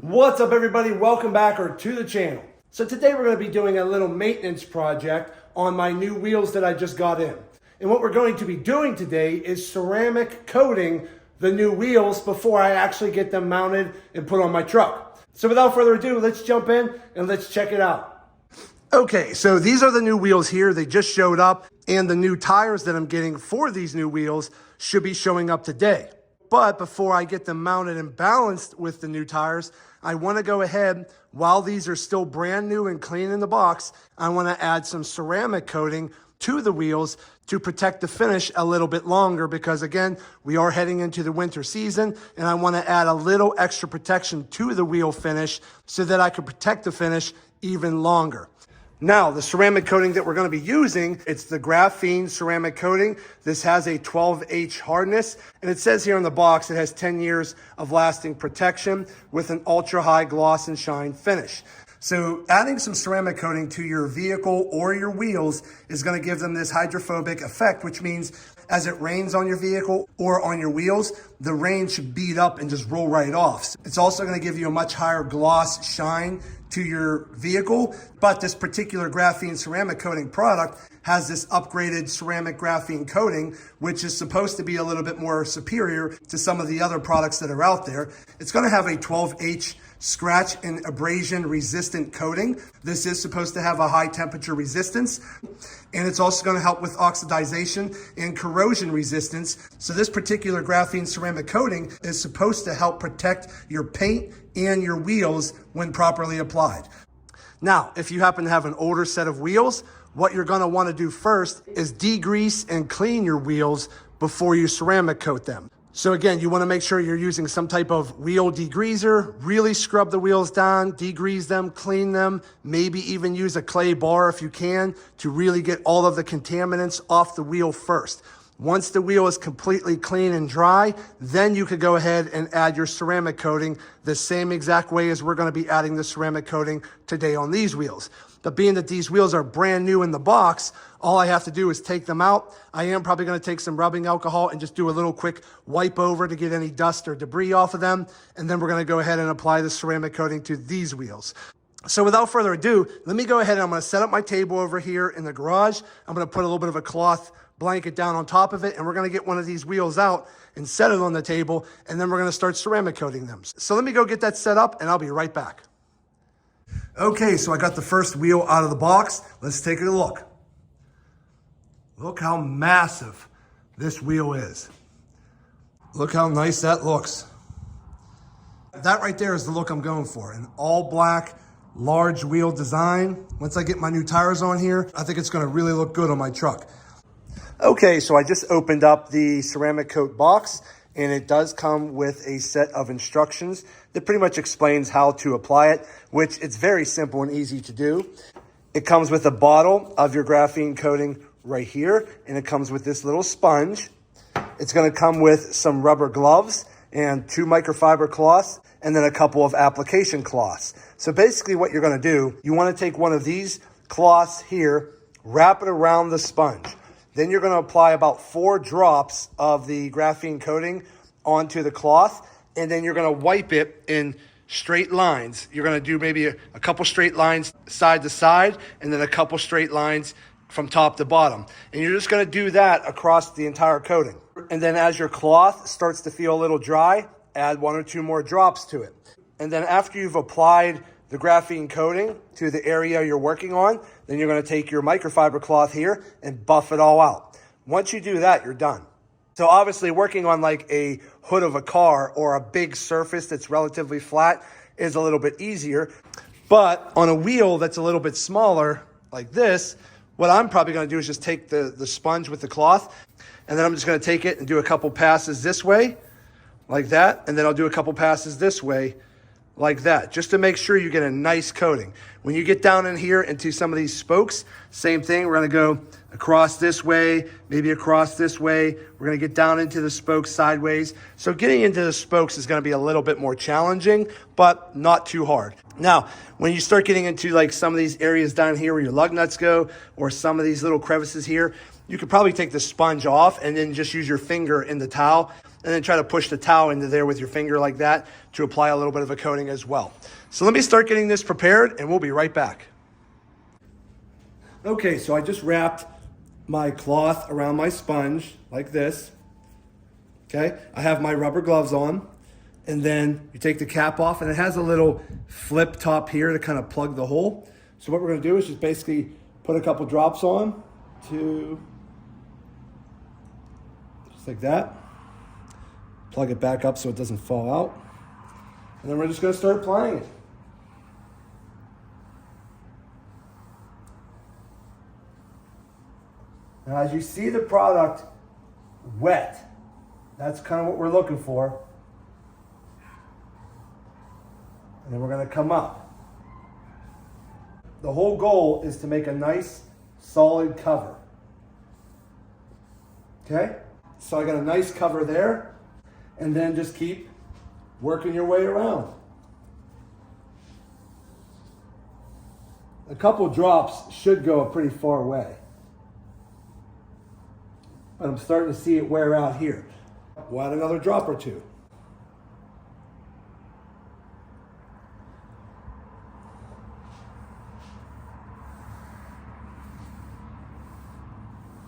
What's up everybody, welcome back to the channel. So today we're going to be doing a little maintenance project on my new wheels that I just got in. And what we're going to be doing today is ceramic coating the new wheels before I actually get them mounted and put on my truck. So without further ado, let's jump in and let's check it out. Okay, so these are the new wheels here. They just showed up, and the new tires that I'm getting for these new wheels should be showing up today. But before I get them mounted and balanced with the new tires, I want to go ahead, while these are still brand new and clean in the box, I want to add some ceramic coating to the wheels to protect the finish a little bit longer, because again, we are heading into the winter season and I want to add a little extra protection to the wheel finish so that I can protect the finish even longer. Now, the ceramic coating that we're going to be using, it's the Graphene ceramic coating. This has a 12H hardness, and it says here on the box it has 10 years of lasting protection with an ultra high gloss and shine finish. So adding some ceramic coating to your vehicle or your wheels is going to give them this hydrophobic effect, which means as it rains on your vehicle or on your wheels, the rain should beat up and just roll right off. It's also going to give you a much higher gloss shine to your vehicle, but this particular graphene ceramic coating product has this upgraded ceramic graphene coating, which is supposed to be a little bit more superior to some of the other products that are out there. It's going to have a 12H scratch and abrasion resistant coating. This is supposed to have a high temperature resistance, and it's also going to help with oxidization and corrosion resistance. So this particular graphene ceramic coating is supposed to help protect your paint and your wheels when properly applied. Now, if you happen to have an older set of wheels, what you're going to want to do first is degrease and clean your wheels before you ceramic coat them. So again, you want to make sure you're using some type of wheel degreaser, really scrub the wheels down, degrease them, clean them, maybe even use a clay bar if you can to really get all of the contaminants off the wheel first. Once the wheel is completely clean and dry, then you could go ahead and add your ceramic coating the same exact way as we're going to be adding the ceramic coating today on these wheels. But being that these wheels are brand new in the box, all I have to do is take them out. I am probably going to take some rubbing alcohol and just do a little quick wipe over to get any dust or debris off of them. And then we're going to go ahead and apply the ceramic coating to these wheels. So without further ado, let me go ahead and I'm going to set up my table over here in the garage. I'm going to put a little bit of a cloth blanket down on top of it, and we're going to get one of these wheels out and set it on the table, and then we're going to start ceramic coating them. So let me go get that set up and I'll be right back. Okay, so I got the first wheel out of the box. Let's take a look. Look how massive this wheel is. Look how nice that looks. That right there is the look I'm going for, an all black, large wheel design. Once I get my new tires on here, I think it's going to really look good on my truck. Okay, so I just opened up the ceramic coat box, and it does come with a set of instructions that pretty much explains how to apply it, which it's very simple and easy to do. It comes with a bottle of your graphene coating right here, and it comes with this little sponge. It's going to come with some rubber gloves and 2 microfiber cloths, and then a couple of application cloths. So basically what you're going to do, you want to take one of these cloths here, wrap it around the sponge. Then you're going to apply about 4 drops of the graphene coating onto the cloth, and then you're going to wipe it in straight lines. You're going to do maybe a couple straight lines side to side, and then a couple straight lines from top to bottom. And you're just going to do that across the entire coating. And then as your cloth starts to feel a little dry, add 1 or 2 more drops to it. And then after you've applied the graphene coating to the area you're working on, then you're going to take your microfiber cloth here and buff it all out. Once you do that, you're done. So obviously working on like a hood of a car or a big surface that's relatively flat is a little bit easier. But on a wheel that's a little bit smaller like this, what I'm probably going to do is just take the sponge with the cloth, and then I'm just going to take it and do a couple passes this way, like that, and then I'll do a couple passes this way, like that, just to make sure you get a nice coating. When you get down in here into some of these spokes, same thing. We're going to go across this way, maybe across this way. We're going to get down into the spokes sideways. So getting into the spokes is going to be a little bit more challenging, but not too hard. Now, when you start getting into like some of these areas down here where your lug nuts go, or some of these little crevices here, you could probably take the sponge off and then just use your finger in the towel and then try to push the towel into there with your finger like that to apply a little bit of a coating as well. So let me start getting this prepared and we'll be right back. Okay, so I just wrapped my cloth around my sponge like this. Okay, I have my rubber gloves on, and then you take the cap off and it has a little flip top here to kind of plug the hole. So what we're gonna do is just basically put a couple drops on just like that. Plug it back up so it doesn't fall out. And then we're just gonna start applying it. Now, as you see the product wet, that's kind of what we're looking for. And then we're gonna come up. The whole goal is to make a nice, solid cover. Okay? So I got a nice cover there, and then just keep working your way around. A couple drops should go a pretty far way. But I'm starting to see it wear out here. We'll add another drop or two.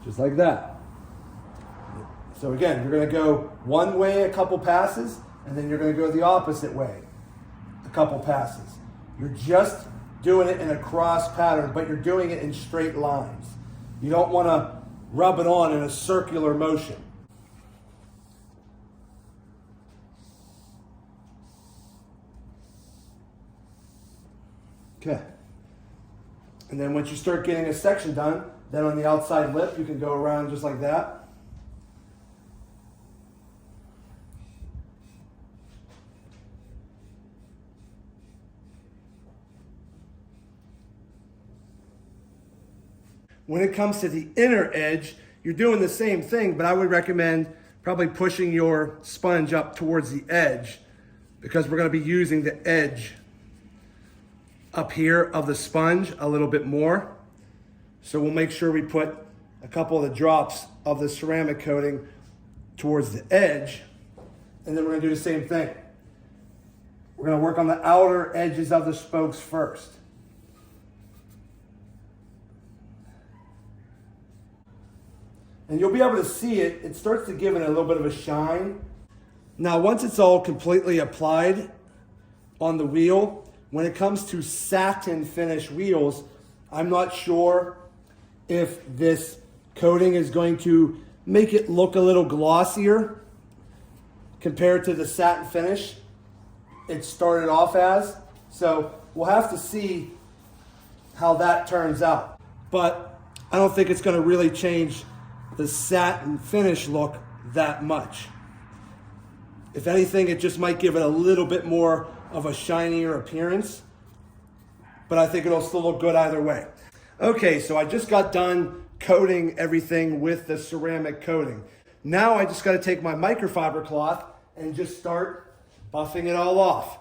Just like that. So again, you're gonna go one way a couple passes, and then you're gonna go the opposite way a couple passes. You're just doing it in a cross pattern, but you're doing it in straight lines. You don't wanna rub it on in a circular motion. Okay. And then once you start getting a section done, then on the outside lip, you can go around just like that. When it comes to the inner edge, you're doing the same thing, but I would recommend probably pushing your sponge up towards the edge because we're gonna be using the edge up here of the sponge a little bit more. So we'll make sure we put a couple of the drops of the ceramic coating towards the edge, and then we're gonna do the same thing. We're gonna work on the outer edges of the spokes first. And you'll be able to see it, it starts to give it a little bit of a shine. Now, once it's all completely applied on the wheel, when it comes to satin finish wheels, I'm not sure if this coating is going to make it look a little glossier compared to the satin finish it started off as. So we'll have to see how that turns out. But I don't think it's gonna really change the satin finish look that much. If anything, it just might give it a little bit more of a shinier appearance, but I think it'll still look good either way. Okay, so I just got done coating everything with the ceramic coating. Now I just gotta take my microfiber cloth and just start buffing it all off.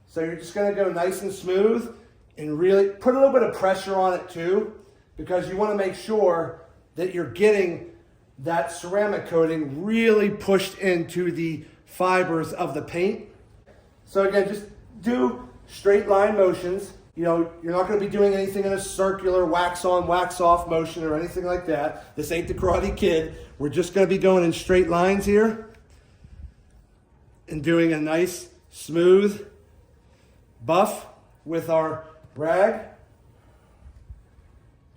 So you're just gonna go nice and smooth and really put a little bit of pressure on it too, because you wanna make sure that you're getting that ceramic coating really pushed into the fibers of the paint. So again, just do straight line motions. You know, you're not gonna be doing anything in a circular wax on, wax off motion or anything like that. This ain't the Karate Kid. We're just gonna be going in straight lines here and doing a nice, smooth buff with our rag.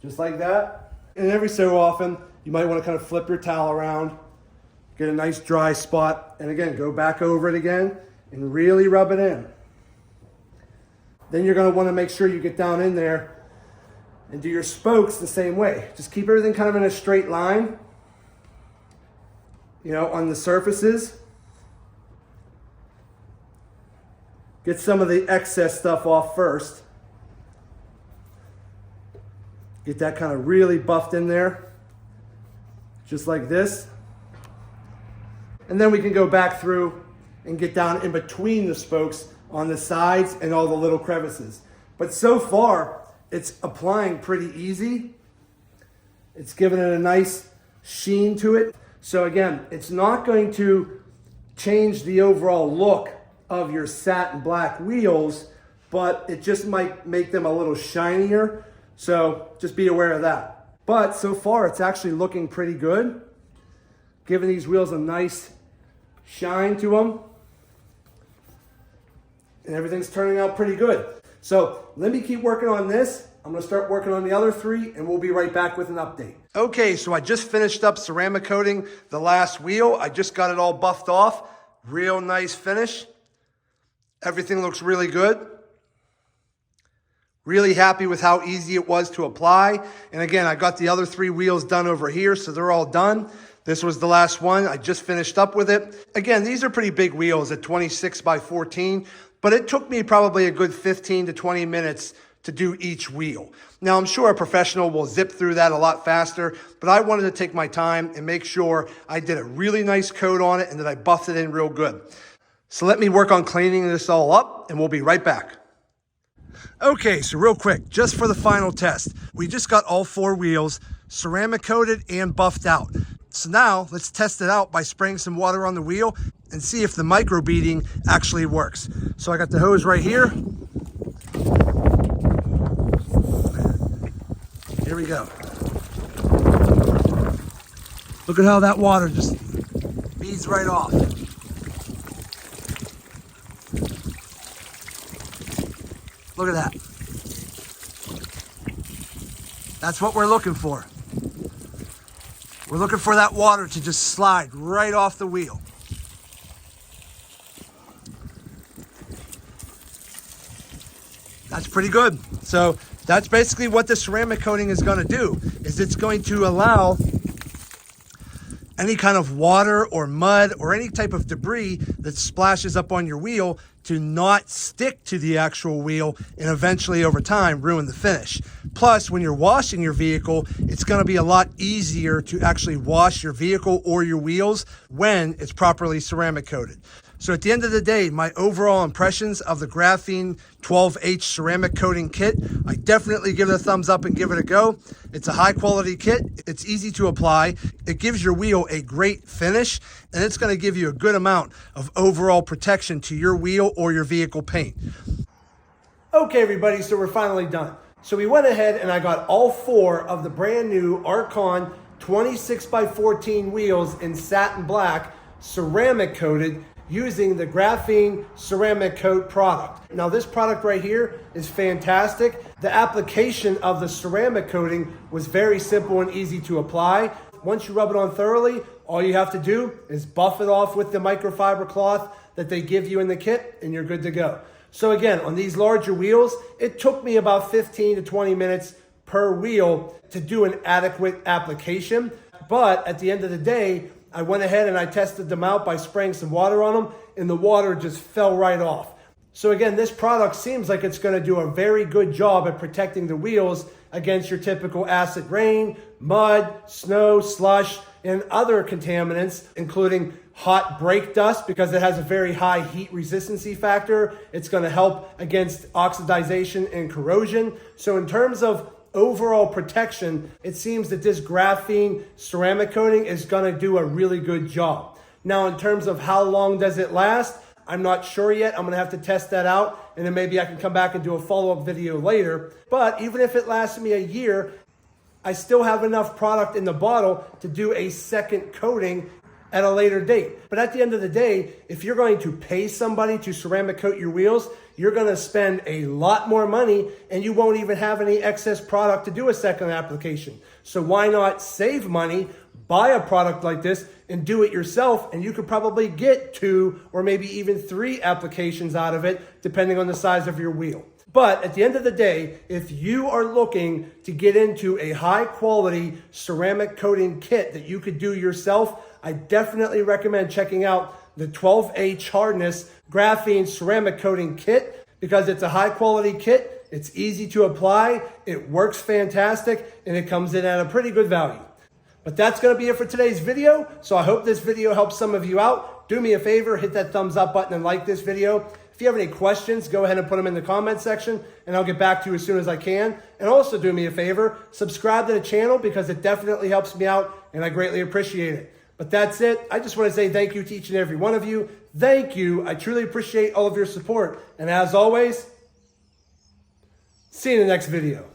Just like that. And every so often, you might want to kind of flip your towel around, get a nice dry spot, and again, go back over it again and really rub it in. Then you're going to want to make sure you get down in there and do your spokes the same way. Just keep everything kind of in a straight line, you know, on the surfaces. Get some of the excess stuff off first. Get that kind of really buffed in there. Just like this. And then we can go back through and get down in between the spokes on the sides and all the little crevices. But so far, it's applying pretty easy. It's giving it a nice sheen to it. So again, it's not going to change the overall look of your satin black wheels, but it just might make them a little shinier. So just be aware of that. But so far it's actually looking pretty good. Giving these wheels a nice shine to them. And everything's turning out pretty good. So let me keep working on this. I'm gonna start working on the other three and we'll be right back with an update. Okay, so I just finished up ceramic coating the last wheel. I just got it all buffed off. Real nice finish. Everything looks really good. Really happy with how easy it was to apply. And again, I got the other three wheels done over here, so they're all done. This was the last one. I just finished up with it. Again, these are pretty big wheels at 26 by 14, but it took me probably a good 15 to 20 minutes to do each wheel. Now, I'm sure a professional will zip through that a lot faster, but I wanted to take my time and make sure I did a really nice coat on it and that I buffed it in real good. So let me work on cleaning this all up and we'll be right back. Okay, so real quick, just for the final test, we just got all four wheels ceramic coated and buffed out. So now let's test it out by spraying some water on the wheel and see if the micro beading actually works. So I got the hose right here. Here we go. Look at how that water just beads right off. Look at that. That's what we're looking for. We're looking for that water to just slide right off the wheel. That's pretty good. So that's basically what the ceramic coating is going to do, is it's going to allow any kind of water or mud or any type of debris that splashes up on your wheel to not stick to the actual wheel and eventually over time ruin the finish. Plus, when you're washing your vehicle, it's going to be a lot easier to actually wash your vehicle or your wheels when it's properly ceramic coated. So at the end of the day, my overall impressions of the Graphene 12H ceramic coating kit, I definitely give it a thumbs up and give it a go. It's a high quality kit. It's easy to apply. It gives your wheel a great finish, and it's going to give you a good amount of overall protection to your wheel or your vehicle paint. Okay, everybody, so we're finally done. So we went ahead and I got all four of the brand new Archon 26 by 14 wheels in satin black, ceramic coated, using the Graphene ceramic coat product. Now this product right here is fantastic. The application of the ceramic coating was very simple and easy to apply. Once you rub it on thoroughly, all you have to do is buff it off with the microfiber cloth that they give you in the kit and you're good to go. So again, on these larger wheels, it took me about 15 to 20 minutes per wheel to do an adequate application. But at the end of the day, I went ahead and I tested them out by spraying some water on them, and the water just fell right off. So again, this product seems like it's going to do a very good job at protecting the wheels against your typical acid rain, mud, snow, slush, and other contaminants, including hot brake dust, because it has a very high heat resistancy factor. It's going to help against oxidization and corrosion. So in terms of overall protection, it seems that this graphene ceramic coating is going to do a really good job. Now, in terms of how long does it last, I'm not sure yet. I'm going to have to test that out, and then maybe I can come back and do a follow-up video later. But even if it lasts me a year, I still have enough product in the bottle to do a second coating at a later date. But at the end of the day, if you're going to pay somebody to ceramic coat your wheels, you're going to spend a lot more money and you won't even have any excess product to do a second application. So why not save money, buy a product like this and do it yourself, and you could probably get 2 or maybe even 3 applications out of it depending on the size of your wheel. But at the end of the day, if you are looking to get into a high quality ceramic coating kit that you could do yourself, I definitely recommend checking out the 12H hardness graphene ceramic coating kit, because it's a high quality kit, it's easy to apply, it works fantastic, and it comes in at a pretty good value. But that's going to be it for today's video. So I hope this video helps some of you out. Do me a favor, hit that thumbs up button and like this video. If you have any questions, go ahead and put them in the comment section and I'll get back to you as soon as I can. And also do me a favor, subscribe to the channel because it definitely helps me out and I greatly appreciate it. But that's it. I just want to say thank you to each and every one of you. Thank you. I truly appreciate all of your support. And as always, see you in the next video.